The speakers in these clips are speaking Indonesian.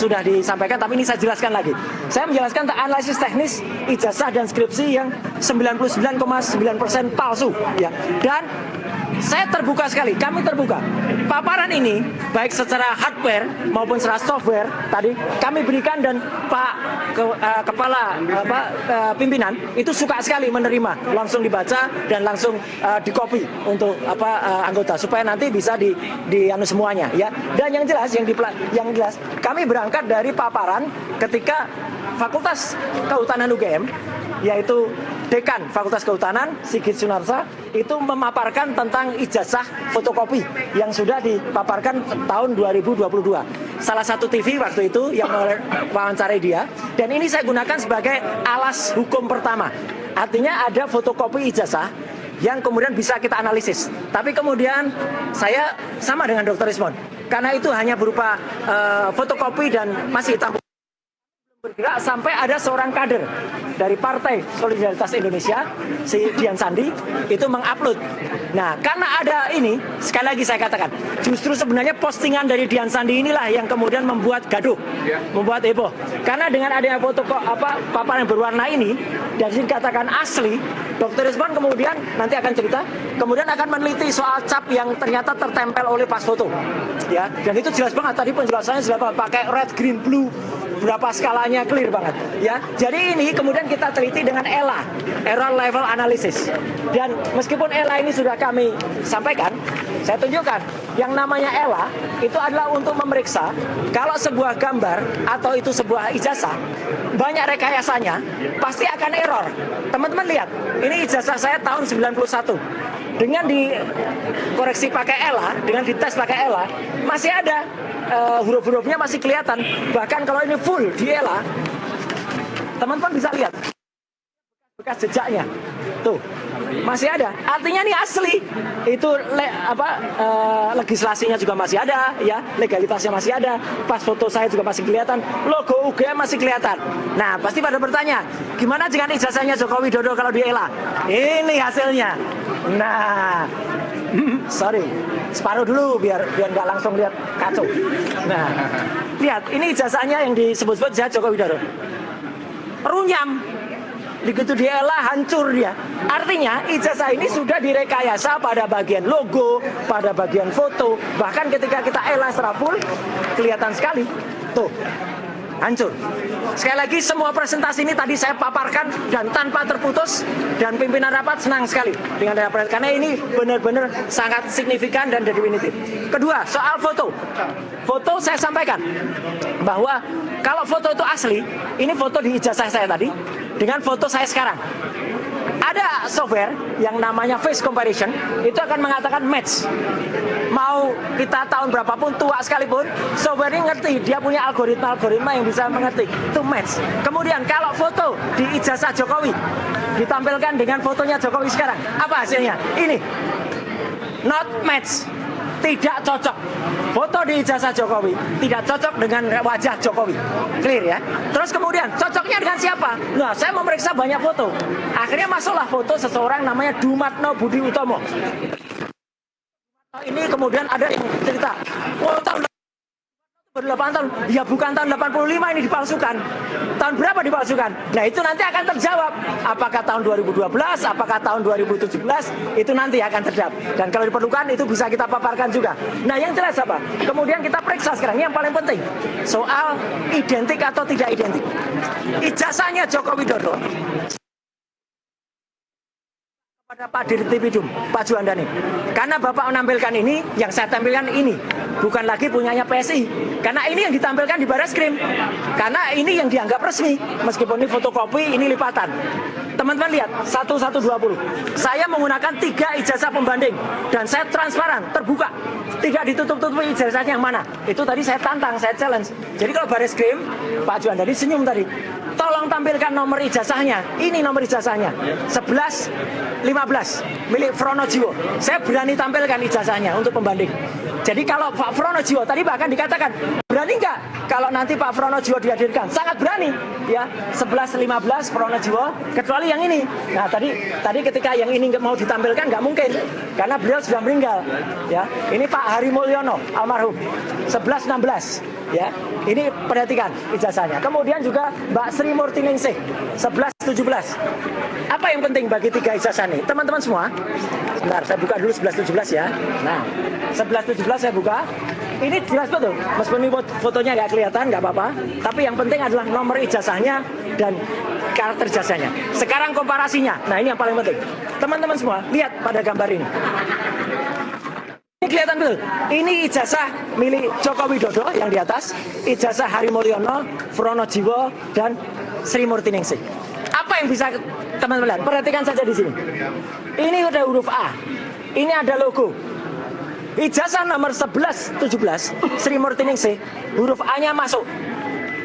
sudah disampaikan, tapi ini saya jelaskan lagi. Saya menjelaskan tentang analisis teknis ijazah dan skripsi yang 99,9% palsu, ya. Dan saya terbuka sekali, kami terbuka. Paparan ini baik secara hardware maupun secara software tadi kami berikan, dan Pak Kepala Pimpinan itu suka sekali menerima, langsung dibaca dan langsung di-copy untuk anggota supaya nanti bisa di semuanya, ya. Dan yang jelas kami berangkat dari paparan ketika Fakultas Kehutanan UGM, yaitu Dekan Fakultas Kehutanan Sigit Sunarsa itu memaparkan tentang ijazah fotokopi yang sudah dipaparkan tahun 2022. Salah satu TV waktu itu yang mewawancarai dia, dan ini saya gunakan sebagai alas hukum pertama. Artinya ada fotokopi ijazah yang kemudian bisa kita analisis. Tapi kemudian saya sama dengan Dr. Ismon, karena itu hanya berupa fotokopi dan masih hitam bergerak sampai ada seorang kader dari Partai Solidaritas Indonesia, si Dian Sandi, itu mengupload. Nah, karena ada ini, sekali lagi saya katakan, justru sebenarnya postingan dari Dian Sandi inilah yang kemudian membuat gaduh, membuat heboh. Karena dengan adanya foto paparan yang berwarna ini, dan dikatakan asli, Dr. Isman kemudian nanti akan cerita, kemudian akan meneliti soal cap yang ternyata tertempel oleh pas foto, ya. Dan itu jelas banget tadi penjelasannya, jelas banget pakai red, green, blue, berapa skalanya clear banget, ya. Jadi ini kemudian kita teliti dengan ELA, Error Level Analysis. Dan meskipun ELA ini sudah kami sampaikan, saya tunjukkan yang namanya ELA itu adalah untuk memeriksa kalau sebuah gambar atau itu sebuah ijazah banyak rekayasanya pasti akan error. Teman-teman lihat, ini ijazah saya tahun 91. Dengan dikoreksi pakai ELA, dengan dites pakai ELA, masih ada huruf-hurufnya masih kelihatan. Bahkan kalau ini full di ELA, teman-teman bisa lihat bekas jejaknya. Tuh, masih ada. Artinya ini asli. Itu legislasinya juga masih ada, ya, legalitasnya masih ada. Pas foto saya juga masih kelihatan, logo UGM masih kelihatan. Nah, pasti pada bertanya, gimana jika ijazahnya Joko Widodo kalau di ELA? Ini hasilnya. Nah, sorry, separuh dulu biar nggak langsung lihat kacau. Nah, lihat, ini ijazahnya yang disebut-sebut ijazah Joko Widodo. Runyam. Begitu di ELA hancur dia. Artinya ijazah ini sudah direkayasa pada bagian logo, pada bagian foto. Bahkan ketika kita ELA secara full, kelihatan sekali. Tuh, hancur. Sekali lagi, semua presentasi ini tadi saya paparkan dan tanpa terputus, dan pimpinan rapat senang sekali dengan rapat karena ini benar-benar sangat signifikan dan definitif. Kedua, soal foto. Foto saya sampaikan bahwa kalau foto itu asli, ini foto di ijazah saya tadi dengan foto saya sekarang. Ada software yang namanya face comparison, itu akan mengatakan match. Mau kita tahun berapapun, tua sekalipun, software ini ngerti, dia punya algoritma yang bisa mengerti, itu match. Kemudian kalau foto di ijazah Jokowi ditampilkan dengan fotonya Jokowi sekarang, apa hasilnya? Ini, not match, tidak cocok. Foto di ijazah Jokowi tidak cocok dengan wajah Jokowi. Clear, ya. Terus kemudian cocoknya dengan siapa? Nah, saya memeriksa banyak foto. Akhirnya masuklah foto seseorang namanya Dumatno Budi Utomo. Ini kemudian ada yang cerita, oh, tahun 8 tahun, ya bukan tahun 85 ini dipalsukan. Tahun berapa dipalsukan? Nah, itu nanti akan terjawab. Apakah tahun 2012, apakah tahun 2017, itu nanti akan terjawab. Dan kalau diperlukan itu bisa kita paparkan juga. Nah, yang jelas apa? Kemudian kita periksa sekarang, ini yang paling penting. Soal identik atau tidak identik. Ijazahnya Joko Widodo pada Pak Dirtipidum, Pak Juandani. Karena Bapak menampilkan ini, yang saya tampilkan ini bukan lagi punyanya PSI. Karena ini yang ditampilkan di Barreskrim. Karena ini yang dianggap resmi, meskipun ini fotokopi, ini lipatan. Teman-teman lihat, 1120. Saya menggunakan 3 ijazah pembanding dan saya transparan, terbuka. Tidak ditutup-tutupi ijazahnya yang mana. Itu tadi saya tantang, saya challenge. Jadi kalau Barreskrim, Pak Juandani senyum tadi. Tolong tampilkan nomor ijazahnya. Ini nomor ijazahnya. 1115 milik Fronojiwo. Saya berani tampilkan ijazahnya untuk pembanding. Jadi kalau Pak Fronojiwo tadi bahkan dikatakan Berani nggak kalau nanti Pak Pronojiwo dihadirkan? Sangat berani, ya. 11-15 Pronojiwo, kecuali yang ini. Nah, tadi ketika yang ini nggak mau ditampilkan nggak mungkin, karena beliau sudah meninggal, ya. Ini Pak Hari Mulyono, almarhum, 11-16, ya. Ini perhatikan ijazahnya. Kemudian juga Mbak Sri Murtiningsih, 11-17. Apa yang penting bagi 3 ijazah ini? Teman-teman semua, sebentar, saya buka dulu 11-17 ya. Nah, 11-17 saya buka. Ini jelas betul, meskipun ini fotonya nggak kelihatan, nggak apa-apa. Tapi yang penting adalah nomor ijazahnya dan karakter ijazahnya. Sekarang komparasinya, nah ini yang paling penting. Teman-teman semua, lihat pada gambar ini. Ini kelihatan betul, ini ijazah milik Joko Widodo yang di atas, ijazah Hari Mulyono, Pronojiwo, dan Sri Murtiningsih. Apa yang bisa teman-teman lihat? Perhatikan saja di sini. Ini udah huruf A, ini ada logo. Ijazah nomor 11-17 Sri Murtiningsih, huruf A-nya masuk.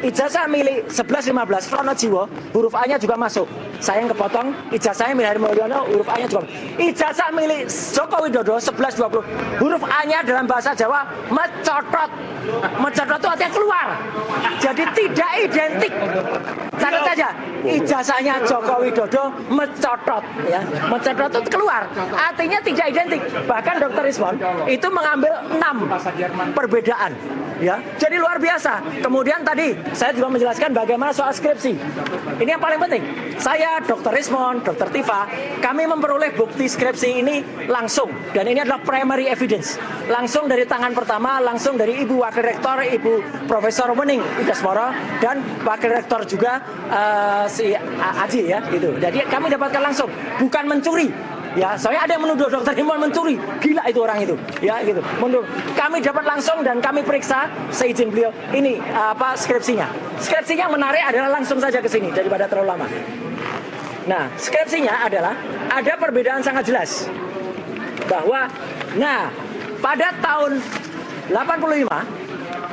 Ijazah milik 11-15 Pronojiwo, huruf A-nya juga masuk. Sayang kepotong, ijazahnya milik Hari Mulyono, huruf A-nya juga. Ijazah milik Joko Widodo 11-20, huruf A-nya dalam bahasa Jawa mecotot. Mecotot itu artinya keluar. Jadi tidak identik. Catat saja, ijazahnya Joko Widodo mecotot, ya. Mecotot itu keluar, artinya tidak identik. Bahkan Dr. Rismon itu mengambil 6 perbedaan, ya. Jadi luar biasa. Kemudian tadi saya juga menjelaskan bagaimana soal skripsi. Ini yang paling penting. Saya, Dr. Rismon, Dr. Tifa, kami memperoleh bukti skripsi ini langsung, dan ini adalah primary evidence. Langsung dari tangan pertama, langsung dari Ibu Wakil Rektor, Ibu Profesor Wening Idasmoro, dan Wakil Rektor juga si Aji, ya, gitu. Jadi kami dapatkan langsung, bukan mencuri. Ya, soalnya ada yang menuduh Dr. Rismon mencuri, gila itu orang itu, ya, gitu. Menuduh. Kami dapat langsung dan kami periksa seizin beliau. Ini skripsinya. Skripsinya menarik adalah langsung saja ke sini daripada terlalu lama. Nah, skripsinya adalah ada perbedaan sangat jelas bahwa, nah, pada tahun 85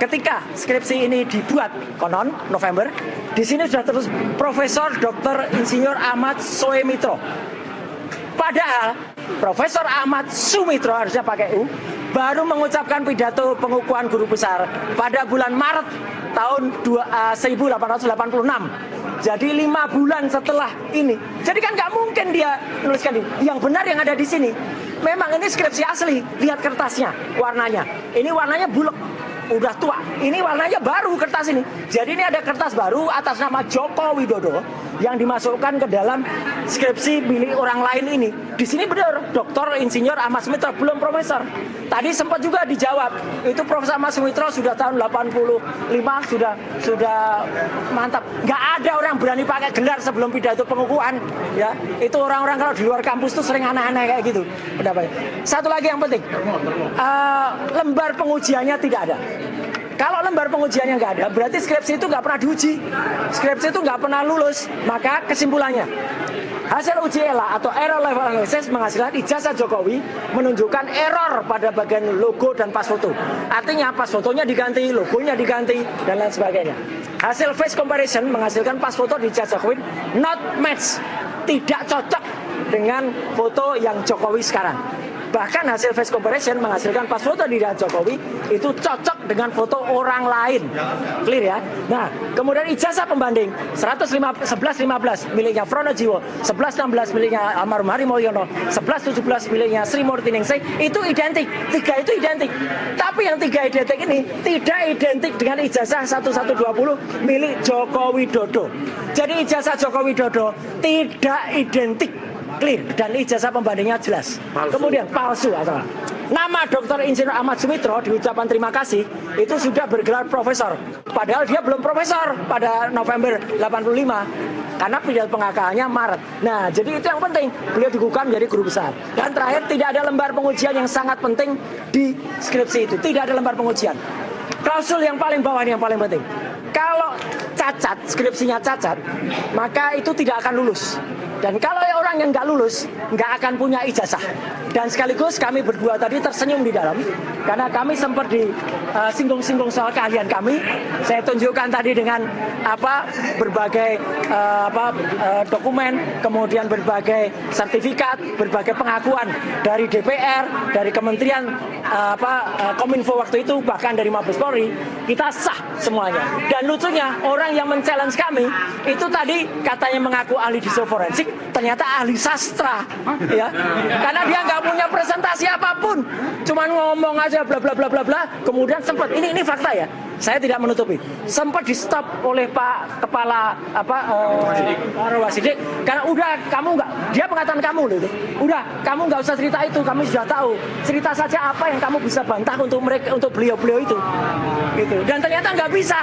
ketika skripsi ini dibuat konon November, di sini sudah terus Profesor Dr. Insinyur Ahmad Soemitro. Padahal Profesor Ahmad Sumitro, harusnya pakai U, baru mengucapkan pidato pengukuhan guru besar pada bulan Maret tahun 1886. Jadi 5 bulan setelah ini. Jadi kan nggak mungkin dia menuliskan ini. Yang benar yang ada di sini. Memang ini skripsi asli. Lihat kertasnya, warnanya. Ini warnanya bulek, udah tua. Ini warnanya baru kertas ini. Jadi ini ada kertas baru atas nama Joko Widodo yang dimasukkan ke dalam skripsi milik orang lain ini. Di sini benar, Dr. Insinyur Ahmad Sumitro, belum profesor. Tadi sempat juga dijawab, itu Profesor Ahmad Sumitro sudah tahun 85, sudah mantap. Nggak ada orang berani pakai gelar sebelum pidato pengukuhan, ya. Itu orang-orang kalau di luar kampus tuh sering aneh-aneh kayak gitu pendapatnya. Satu lagi yang penting, lembar pengujiannya tidak ada. Kalau lembar pengujiannya nggak ada, berarti skripsi itu nggak pernah diuji. Skripsi itu nggak pernah lulus. Maka kesimpulannya, hasil uji ELA atau Error Level Analysis menghasilkan ijazah Jokowi menunjukkan error pada bagian logo dan pas foto. Artinya pas fotonya diganti, logonya diganti, dan lain sebagainya. Hasil face comparison menghasilkan pas foto di ijazah Jokowi not match, tidak cocok dengan foto yang Jokowi sekarang. Bahkan hasil face comparison menghasilkan pas foto di Jokowi itu cocok dengan foto orang lain. Clear ya? Nah, kemudian ijazah pembanding 11-15 miliknya Pronojiwo, 11-16 miliknya almarhum Hari Mulyono, 11-17 miliknya Sri Murtiningsih, itu identik. 3 itu identik. Tapi yang 3 identik ini tidak identik dengan ijazah 1120 milik Joko Widodo. Jadi ijazah Joko Widodo tidak identik. Clear, dan ijazah pembandingnya jelas. Palsu. Kemudian palsu atau nama Dr. Insinyur Ahmad Sumitro di ucapan terima kasih itu sudah bergelar profesor. Padahal dia belum profesor pada November 85 karena pidato pengangkatannya Maret. Nah, jadi itu yang penting. Beliau dikukuhkan menjadi guru besar. Dan terakhir, tidak ada lembar pengujian yang sangat penting di skripsi itu. Tidak ada lembar pengujian. Klausul yang paling bawah ini yang paling penting. Kalau cacat, skripsinya cacat, maka itu tidak akan lulus. Dan kalau orang yang nggak lulus, nggak akan punya ijazah. Dan sekaligus kami berdua tadi tersenyum di dalam, karena kami sempat disinggung-singgung soal keahlian kami. Saya tunjukkan tadi dengan berbagai dokumen, kemudian berbagai sertifikat, berbagai pengakuan dari DPR, dari Kementerian Kominfo waktu itu, bahkan dari Mabes Polri, kita sah semuanya. Dan lucunya orang yang men-challenge kami itu tadi katanya mengaku ahli digital forensik, ternyata ahli sastra, ya. Karena dia nggak punya presentasi apapun, cuman ngomong aja bla bla bla bla bla. Kemudian sempat ini fakta ya, saya tidak menutupi, sempat di stop oleh Pak Kepala Wasidik, karena udah kamu nggak, dia mengatakan kamu loh itu, udah kamu nggak usah cerita itu, kami sudah tahu, cerita saja apa yang kamu bisa bantah untuk beliau itu, gitu. Dan ternyata nggak bisa,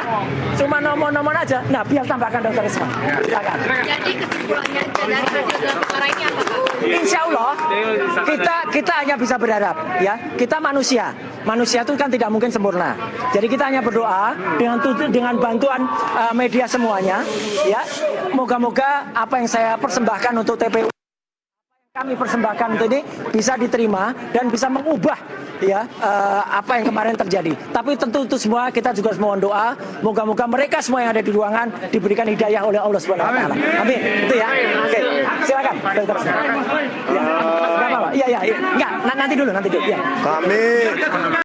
cuma nomor aja. Nah, biar tambahkan Dr. Risma, silakan. Jadi kesimpulannya dari hasil dalam perkara ini apa, Pak? Insya Allah kita hanya bisa berharap, ya. Kita manusia itu kan tidak mungkin sempurna. Jadi kita hanya berdoa dengan bantuan media semuanya, ya. Moga-moga apa yang saya persembahkan untuk TPU, kami persembahkan untuk ini bisa diterima dan bisa mengubah apa yang kemarin terjadi. Tapi tentu itu semua kita juga mohon doa, moga-moga mereka semua yang ada di ruangan diberikan hidayah oleh Allah Subhanahu wa taala. Amin. Itu ya. Oke. Silakan. Ya. Iya. Enggak, nanti dulu ya. Kami